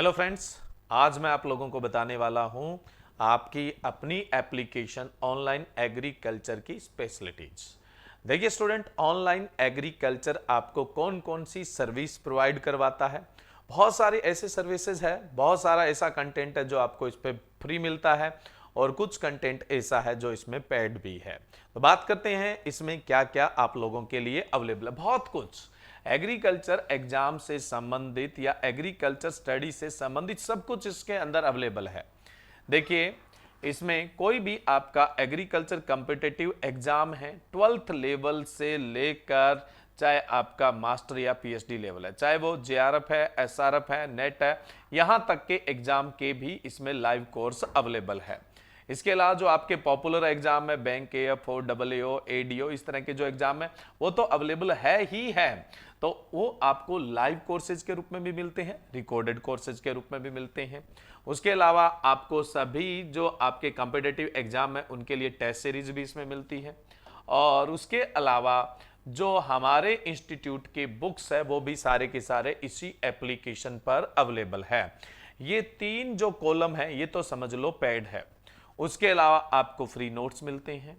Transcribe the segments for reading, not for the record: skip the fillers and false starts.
Hello friends, आज मैं आप लोगों को बताने वाला हूं आपकी अपनी एप्लीकेशन ऑनलाइन एग्रीकल्चर की स्पेशलिटीज। देखिए स्टूडेंट, ऑनलाइन एग्रीकल्चर आपको कौन कौन सी सर्विस प्रोवाइड करवाता है। बहुत सारे ऐसे सर्विसेज है, बहुत सारा ऐसा कंटेंट है जो आपको इस पे फ्री मिलता है और कुछ कंटेंट ऐसा है जो इसमें पेड भी है। तो बात करते हैं इसमें क्या क्या आप लोगों के लिए अवेलेबल है। बहुत कुछ एग्रीकल्चर एग्जाम से संबंधित या एग्रीकल्चर स्टडी से संबंधित सब कुछ इसके अंदर अवेलेबल है। देखिए, इसमें कोई भी आपका एग्रीकल्चर कॉम्पिटिटिव एग्जाम है, 12th लेवल से लेकर चाहे आपका मास्टर या पीएचडी लेवल है, चाहे वो जेआरएफ है, एसआरएफ है, नेट है, यहां तक के एग्जाम के भी इसमें लाइव कोर्स अवेलेबल है। इसके अलावा जो आपके पॉपुलर एग्जाम है, बैंक एएफओ, डब्ल्यूओ, एडीओ, इस तरह के जो एग्जाम है वो तो अवेलेबल है ही है। तो वो आपको लाइव कोर्सेज के रूप में भी मिलते हैं, रिकॉर्डेड कोर्सेज के रूप में भी मिलते हैं। उसके अलावा आपको सभी जो आपके कॉम्पिटिटिव एग्जाम है उनके लिए टेस्ट सीरीज भी इसमें मिलती है। और उसके अलावा जो हमारे इंस्टीट्यूट के बुक्स है वो भी सारे के सारे इसी एप्लीकेशन पर अवेलेबल है। ये तीन जो कॉलम है ये तो समझ लो पेड है। उसके अलावा आपको फ्री नोट्स मिलते हैं,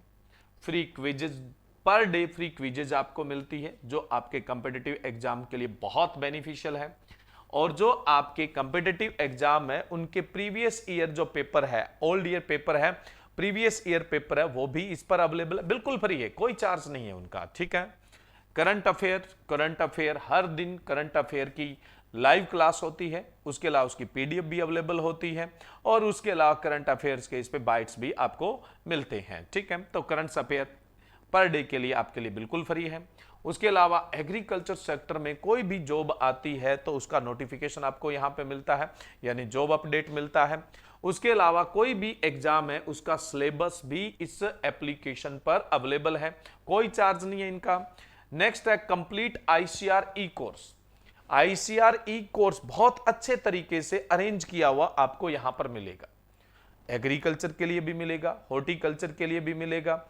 free quizzes, per day free quizzes आपको मिलती है जो आपके कॉम्पिटिटिव एग्जाम के लिए बहुत बेनिफिशियल है। और जो आपके कॉम्पिटिटिव एग्जाम है उनके प्रीवियस ईयर जो पेपर है, ओल्ड ईयर पेपर है, प्रीवियस ईयर पेपर है, वो भी इस पर अवेलेबल है, बिल्कुल फ्री है, कोई चार्ज नहीं है उनका। ठीक है। करंट अफेयर हर दिन करंट अफेयर की लाइव क्लास होती है, उसके अलावा उसकी पीडीएफ भी अवेलेबल होती है और उसके अलावा करंट अफेयर्स के इस पे बाइट्स भी आपको मिलते हैं। ठीक है। तो करंट अफेयर पर डे के लिए आपके लिए बिल्कुल फ्री है। उसके अलावा एग्रीकल्चर सेक्टर में कोई भी जॉब आती है तो उसका नोटिफिकेशन आपको यहां पे मिलता है, यानी जॉब अपडेट मिलता है। उसके अलावा कोई भी एग्जाम है उसका सिलेबस भी इस एप्लीकेशन पर अवेलेबल है, कोई चार्ज नहीं है इनका। नेक्स्ट है कंप्लीट आईसीआर ई कोर्स। आईसीआर ई कोर्स बहुत अच्छे तरीके से अरेंज किया हुआ आपको यहां पर मिलेगा। एग्रीकल्चर के लिए भी मिलेगा, हॉर्टिकल्चर के लिए भी मिलेगा,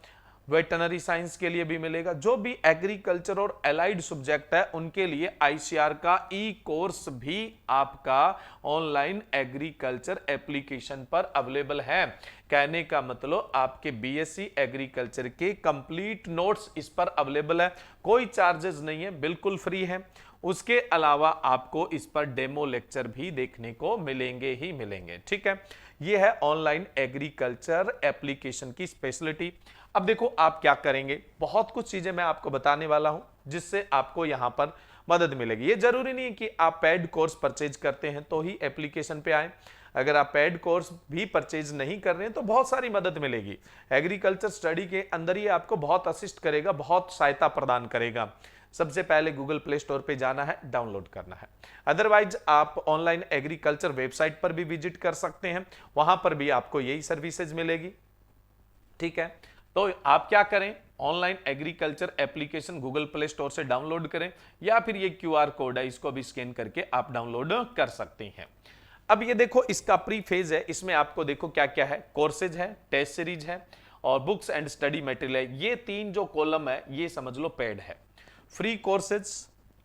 वेटनरी साइंस के लिए भी मिलेगा। जो भी एग्रीकल्चर और एलाइड सब्जेक्ट है उनके लिए आईसीआर का ई कोर्स भी आपका ऑनलाइन एग्रीकल्चर एप्लीकेशन पर अवेलेबल है। कहने का मतलब आपके बीएससी एग्रीकल्चर के कंप्लीट नोट्स इस पर अवेलेबल है, कोई चार्जेस नहीं है, बिल्कुल फ्री है। उसके अलावा आपको इस पर डेमो लेक्चर भी देखने को मिलेंगे ही मिलेंगे। ठीक है। यह है ऑनलाइन एग्रीकल्चर एप्लीकेशन की स्पेशलिटी। अब देखो आप क्या करेंगे, बहुत कुछ चीजें मैं आपको बताने वाला हूं जिससे आपको यहां पर मदद मिलेगी। ये जरूरी नहीं है कि आप पेड कोर्स परचेज करते हैं तो ही एप्लीकेशन पे आए। अगर आप पेड कोर्स भी परचेज नहीं कर रहे हैं तो बहुत सारी मदद मिलेगी। एग्रीकल्चर स्टडी के अंदर ही आपको बहुत असिस्ट करेगा, बहुत सहायता प्रदान करेगा। सबसे पहले गूगल प्ले स्टोर पे जाना है, डाउनलोड करना है। अदरवाइज आप ऑनलाइन एग्रीकल्चर वेबसाइट पर भी विजिट कर सकते हैं, वहां पर भी आपको यही सर्विसेज मिलेगी। ठीक है। तो आप क्या करें, online agriculture application Google play store से डाउनलोड करें या फिर ये क्यूआर कोड है इसको भी स्कैन करके आप डाउनलोड कर सकते हैं। अब ये देखो इसका प्री फेज है, इसमें आपको देखो क्या क्या है, कोर्सेज है, टेस्ट सीरीज है और बुक्स एंड स्टडी मटेरियल है। ये तीन जो कॉलम है ये समझ लो पेड है। फ्री कोर्सेज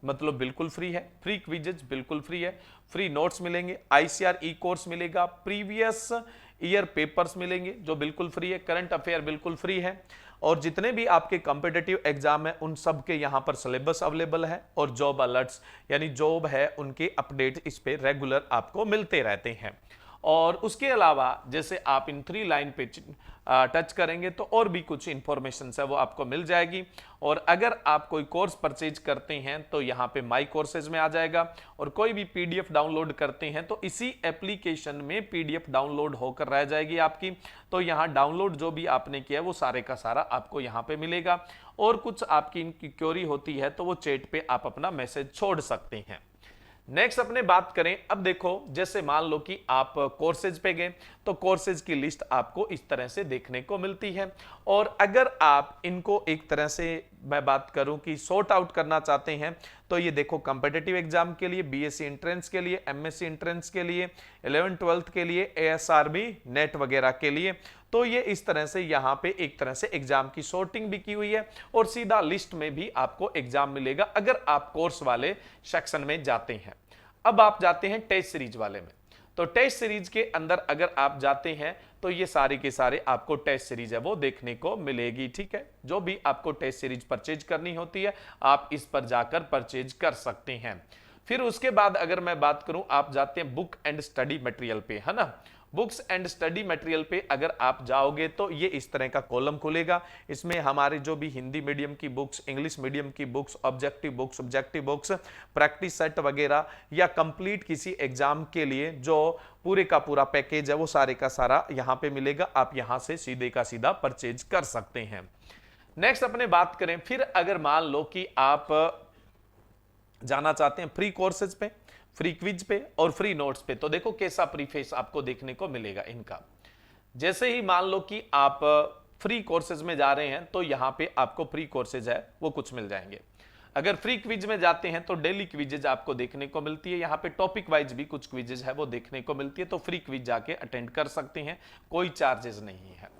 मतलब बिल्कुल फ्री है, फ्री क्विजेज बिल्कुल फ्री है, फ्री नोट्स मिलेंगे, आईसीआर ई कोर्स मिलेगा, प्रीवियस ईयर पेपर्स मिलेंगे जो बिल्कुल फ्री है, करंट अफेयर बिल्कुल फ्री है और जितने भी आपके कॉम्पिटिटिव एग्जाम है उन सब के यहां पर सिलेबस अवेलेबल है और जॉब अलर्ट्स यानी जॉब है उनके अपडेट इस पे रेगुलर आपको मिलते रहते हैं। और उसके अलावा जैसे आप इन 3 लाइन पे टच करेंगे तो और भी कुछ इंफॉर्मेशन है वो आपको मिल जाएगी। और अगर आप कोई कोर्स परचेज करते हैं तो यहाँ पे माई कोर्सेज में आ जाएगा और कोई भी पीडीएफ डाउनलोड करते हैं तो इसी एप्लीकेशन में पीडीएफ डाउनलोड होकर रह जाएगी आपकी। तो यहाँ डाउनलोड जो भी आपने किया वो सारे का सारा आपको यहाँ पे मिलेगा और कुछ आपकी इनकी क्वेरी होती है तो वो चैट पे आप अपना मैसेज छोड़ सकते हैं। नेक्स्ट अपने बात करें, अब देखो जैसे मान लो कि आप कोर्सेज पे गए तो कोर्सेज की लिस्ट आपको इस तरह से देखने को मिलती है। और अगर आप इनको एक तरह से मैं बात करूं कि सॉर्ट आउट करना चाहते हैं तो ये देखो कॉम्पिटिटिव एग्जाम के लिए, बीएससी एंट्रेंस के लिए, एमएससी एंट्रेंस के लिए, 11th 12th के लिए, एएसआरबी नेट वगैरह के लिए, तो ये इस तरह से यहाँ पे एक तरह से एग्जाम की सॉर्टिंग भी की हुई है और सीधा लिस्ट में भी आपको एग्जाम मिलेगा अगर आप कोर्स वाले सेक्शन में जाते हैं। अब आप जाते हैं टेस्ट सीरीज वाले में। तो टेस्ट सीरीज के अंदर अगर आप जाते हैं तो ये सारे के सारे आपको टेस्ट सीरीज है वो देखने को मिलेगी। ठीक है, जो भी आपको टेस्ट सीरीज परचेज करनी होती है आप इस पर जाकर परचेज कर सकते हैं। फिर उसके बाद अगर मैं बात करूं, आप जाते हैं बुक एंड स्टडी मटेरियल पे, है ना। बुक्स एंड स्टडी मटेरियल पे अगर आप जाओगे तो ये इस तरह का कॉलम खुलेगा। इसमें हमारे जो भी हिंदी मीडियम की बुक्स, इंग्लिश मीडियम की books, objective books, practice set वगैरह या कंप्लीट किसी एग्जाम के लिए जो पूरे का पूरा पैकेज है वो सारे का सारा यहाँ पे मिलेगा। आप यहाँ से सीधे का सीधा परचेज कर सकते हैं। नेक्स्ट अपने बात करें, फिर अगर मान लो कि आप जाना चाहते हैं फ्री कोर्सेज पे, फ्री क्विज पे और फ्री नोट्स पे, तो देखो कैसा प्रीफेस आपको देखने को मिलेगा इनका। जैसे ही मान लो कि आप फ्री कोर्सेज में जा रहे हैं तो यहां पे आपको फ्री कोर्सेज है वो कुछ मिल जाएंगे। अगर फ्री क्विज में जाते हैं तो डेली क्विजेज आपको देखने को मिलती है। यहाँ पे टॉपिक वाइज भी कुछ क्विजेज है वो देखने को मिलती है, तो फ्री क्विज जाके अटेंड कर सकते हैं, कोई चार्जेस नहीं है।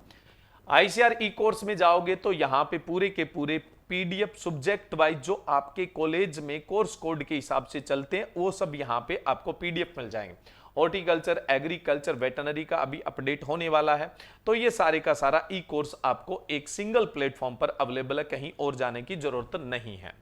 आईसीआर ई कोर्स में जाओगे तो यहाँ पे पूरे के पूरे पीडीएफ सब्जेक्ट वाइज जो आपके कॉलेज में कोर्स कोड के हिसाब से चलते हैं वो सब यहाँ पे आपको पीडीएफ मिल जाएंगे। हॉर्टिकल्चर, एग्रीकल्चर, वेटनरी का अभी अपडेट होने वाला है, तो ये सारे का सारा ई कोर्स आपको एक सिंगल प्लेटफॉर्म पर अवेलेबल है, कहीं और जाने की जरूरत नहीं है।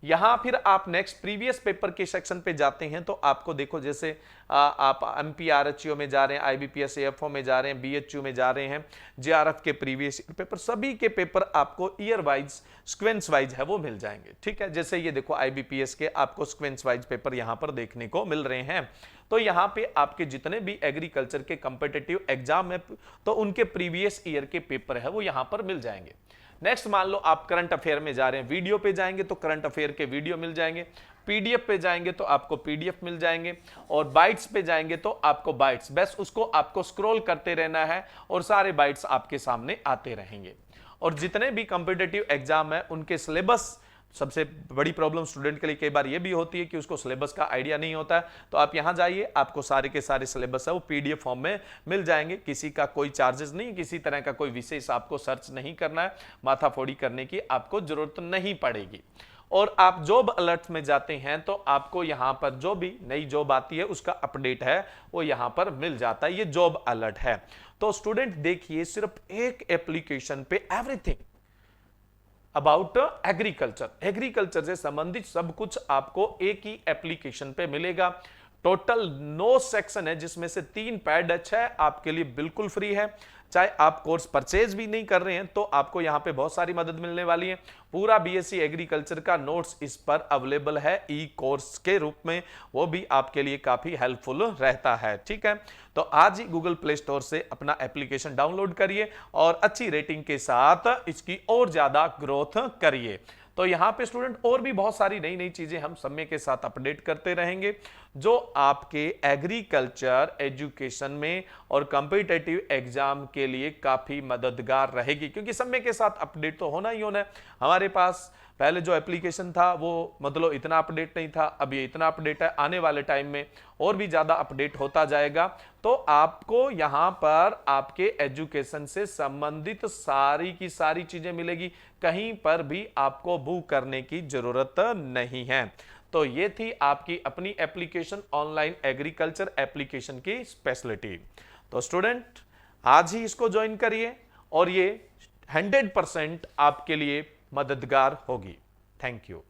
यहां फिर आप नेक्स्ट प्रीवियस पेपर के सेक्शन पे जाते हैं तो आपको देखो जैसे आप एमपीआरएचयू में जा रहे हैं, आईबीपीएस एएफओ में जा रहे हैं, बीएचयू में जा रहे हैं, जेआरएफ के प्रीवियस पेपर, सभी के पेपर आपको ईयर वाइज सीक्वेंस वाइज है वो मिल जाएंगे। ठीक है, जैसे ये देखो आईबीपीएस के आपको सीक्वेंस वाइज पेपर यहां पर देखने को मिल रहे हैं। तो यहां पे आपके जितने भी एग्रीकल्चर के कंपिटिटिव एग्जाम है तो उनके प्रीवियस ईयर के पेपर है वो यहां पर मिल जाएंगे। नेक्स्ट मान लो आप करंट अफेयर में जा रहे हैं, वीडियो पे जाएंगे तो करंट अफेयर के वीडियो मिल जाएंगे, पीडीएफ पे जाएंगे तो आपको पीडीएफ मिल जाएंगे, और बाइट्स पे जाएंगे तो आपको बाइट्स, बस उसको आपको स्क्रॉल करते रहना है और सारे बाइट्स आपके सामने आते रहेंगे। और जितने भी कॉम्पिटिटिव एग्जाम है उनके सिलेबस, सबसे बड़ी प्रॉब्लम स्टूडेंट के लिए कई बार ये भी होती है कि उसको सिलेबस का आइडिया नहीं होता है, तो आप यहां जाइए, आपको सारे के सारे सिलेबस है वो पीडीएफ फॉर्म में मिल जाएंगे। किसी का कोई चार्जेस नहीं, किसी तरह का कोई विशेष आपको सर्च नहीं करना है, माथाफोड़ी करने की आपको जरूरत नहीं पड़ेगी। और आप जॉब अलर्ट में जाते हैं तो आपको यहां पर जो भी नई जॉब आती है उसका अपडेट है वो यहां पर मिल जाता है, ये जॉब अलर्ट है। तो स्टूडेंट देखिए, सिर्फ एक एप्लीकेशन पे एवरीथिंग अबाउट एग्रीकल्चर से संबंधित सब कुछ आपको एक ही एप्लीकेशन पे मिलेगा। टोटल 9 सेक्शन है जिसमें से 3 पैड अच्छा है आपके लिए बिल्कुल फ्री है। चाहे आप कोर्स परचेज भी नहीं कर रहे हैं तो आपको यहां पे बहुत सारी मदद मिलने वाली है। पूरा बीएससी एग्रीकल्चर का नोट्स इस पर अवेलेबल है ई कोर्स के रूप में, वो भी आपके लिए काफी हेल्पफुल रहता है। ठीक है, तो आज ही गूगल प्ले स्टोर से अपना एप्लीकेशन डाउनलोड करिए और अच्छी रेटिंग के साथ इसकी और ज्यादा ग्रोथ करिए। तो यहां पे स्टूडेंट और भी बहुत सारी नई नई चीजें हम समय के साथ अपडेट करते रहेंगे जो आपके एग्रीकल्चर एजुकेशन में और कॉम्पिटिटिव एग्जाम के लिए काफी मददगार रहेगी, क्योंकि समय के साथ अपडेट तो होना ही होना है। हमारे पास पहले जो एप्लीकेशन था वो मतलब इतना अपडेट नहीं था, अब ये इतना अपडेट है, आने वाले टाइम में और भी ज्यादा अपडेट होता जाएगा। तो आपको यहां पर आपके एजुकेशन से संबंधित सारी की सारी चीजें मिलेगी, कहीं पर भी आपको बुक करने की जरूरत नहीं है। तो ये थी आपकी अपनी एप्लीकेशन, ऑनलाइन एग्रीकल्चर एप्लीकेशन की स्पेशलिटी। तो स्टूडेंट आज ही इसको ज्वाइन करिए और ये 100% आपके लिए मददगार होगी। Thank you.